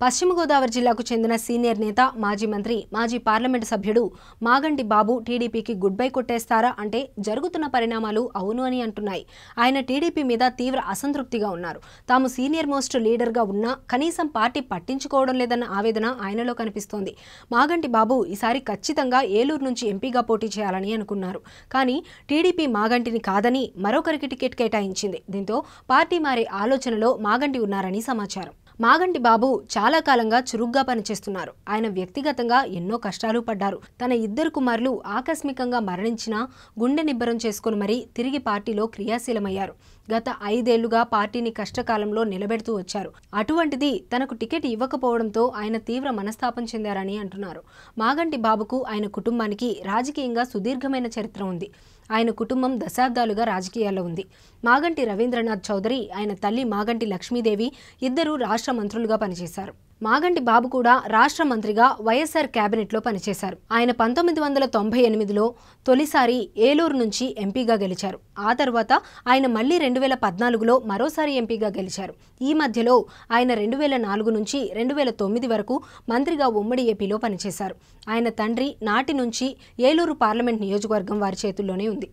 పశ్చిమ గోదావరి జిల్లాకు చెందిన సీనియర్ నేత, మాజీ మంత్రి, మాజీ పార్లమెంటు సభ్యుడు మాగంటి బాబు టీడీపీకి గుడ్ బై కొట్టేస్తారా అంటే జరుగుతున్న పరిణామాలు అవును అని అంటున్నాయి. ఆయన టీడీపీ మీద తీవ్ర అసంతృప్తిగా ఉన్నారు. తాము సీనియర్ మోస్ట్ లీడర్గా ఉన్నా కనీసం పార్టీ పట్టించుకోవడం లేదన్న ఆవేదన ఆయనలో కనిపిస్తోంది. మాగంటి బాబు ఈసారి ఖచ్చితంగా ఏలూరు నుంచి ఎంపీగా పోటీ చేయాలని అనుకున్నారు. కానీ టీడీపీ మాగంటిని కాదని మరొకరికి టికెట్ కేటాయించింది. దీంతో పార్టీ మారే ఆలోచనలో మాగంటి ఉన్నారని సమాచారం. మాగంటి బాబు చాలా కాలంగా చురుగ్గా పనిచేస్తున్నారు. ఆయన వ్యక్తిగతంగా ఎన్నో కష్టాలు పడ్డారు. తన ఇద్దరు కుమారులు ఆకస్మికంగా మరణించినా గుండె నిబ్బరం చేసుకుని మరీ తిరిగి పార్టీలో క్రియాశీలమయ్యారు. గత 5 ఏళ్లుగా పార్టీని కష్టకాలంలో నిలబెడుతూ వచ్చారు. అటువంటిది తనకు టికెట్ ఇవ్వకపోవడంతో ఆయన తీవ్ర మనస్తాపం చెందారని అంటున్నారు. మాగంటి బాబుకు, ఆయన కుటుంబానికి రాజకీయంగా సుదీర్ఘమైన చరిత్ర ఉంది. ఆయన కుటుంబం దశాబ్దాలుగా రాజకీయాల్లో ఉంది. మాగంటి రవీంద్రనాథ్ చౌదరి, ఆయన తల్లి మాగంటి లక్ష్మీదేవి ఇద్దరు రాష్ట్ర మంత్రులుగా పనిచేశారు. మాగంటి బాబు కూడా రాష్ట్ర మంత్రిగా వైఎస్ఆర్ కేబినెట్లో పనిచేశారు. ఆయన 1998లో తొలిసారి ఏలూరు నుంచి ఎంపీగా గెలిచారు. ఆ తర్వాత ఆయన మళ్లీ 2014లో మరోసారి ఎంపీగా గెలిచారు. ఈ మధ్యలో ఆయన 2004 నుంచి 2009 వరకు మంత్రిగా ఉమ్మడి ఏపీలో పనిచేశారు. ఆయన తండ్రి నాటి నుంచి ఏలూరు పార్లమెంట్ నియోజకవర్గం వారి చేతుల్లోనే ఉంది.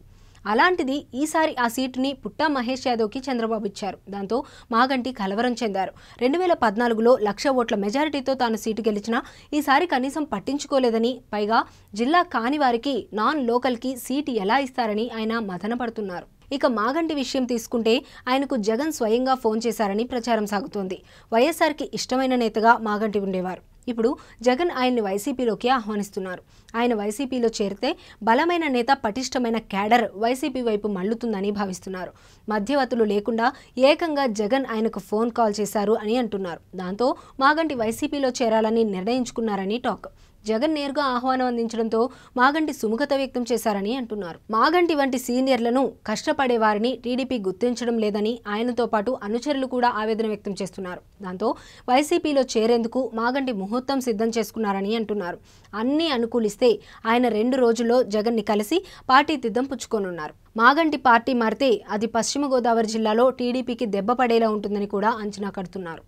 అలాంటిది ఈసారి ఆ సీటుని పుట్టా మహేష్ యాదవ్కి చంద్రబాబు ఇచ్చారు. దాంతో మాగంటి కలవరం చెందారు. 2014లో 1,00,000 ఓట్ల మెజారిటీతో తాను సీటు గెలిచినా ఈసారి కనీసం పట్టించుకోలేదని, పైగా జిల్లా కాని వారికి, నాన్ లోకల్కి సీటు ఎలా ఇస్తారని ఆయన మదన పడుతున్నారు. ఇక మాగంటి విషయం తీసుకుంటే ఆయనకు జగన్ స్వయంగా ఫోన్ చేశారని ప్రచారం సాగుతోంది. వైఎస్ఆర్కి ఇష్టమైన నేతగా మాగంటి ఉండేవారు. ఇప్పుడు జగన్ ఆయన్ని వైసీపీలోకి ఆహ్వానిస్తున్నారు. ఆయన వైసీపీలో చేరితే బలమైన నేత, పటిష్టమైన క్యాడర్ వైసీపీ వైపు మళ్లుతుందని భావిస్తున్నారు. మధ్యవర్తులు లేకుండా ఏకంగా జగన్ ఆయనకు ఫోన్ కాల్ చేశారు అని అంటున్నారు. దాంతో మాగంటి వైసీపీలో చేరాలని నిర్ణయించుకున్నారని టాక్. జగన్ నేరుగా ఆహ్వానం అందించడంతో మాగంటి సుముఖత వ్యక్తం చేశారని అంటున్నారు. మాగంటి వంటి సీనియర్లను, కష్టపడే వారిని టీడీపీ గుర్తించడం లేదని ఆయనతో పాటు అనుచరులు కూడా ఆవేదన వ్యక్తం చేస్తున్నారు. దాంతో వైసీపీలో చేరేందుకు మాగంటి ముహూర్తం సిద్ధం చేసుకున్నారని అంటున్నారు. అన్నీ అనుకూలిస్తే ఆయన 2 రోజుల్లో జగన్ని కలిసి పార్టీ తీర్థం పుచ్చుకోనున్నారు. మాగంటి పార్టీ మారితే అది పశ్చిమ గోదావరి జిల్లాలో టీడీపీకి దెబ్బ పడేలా ఉంటుందని కూడా అంచనా కడుతున్నారు.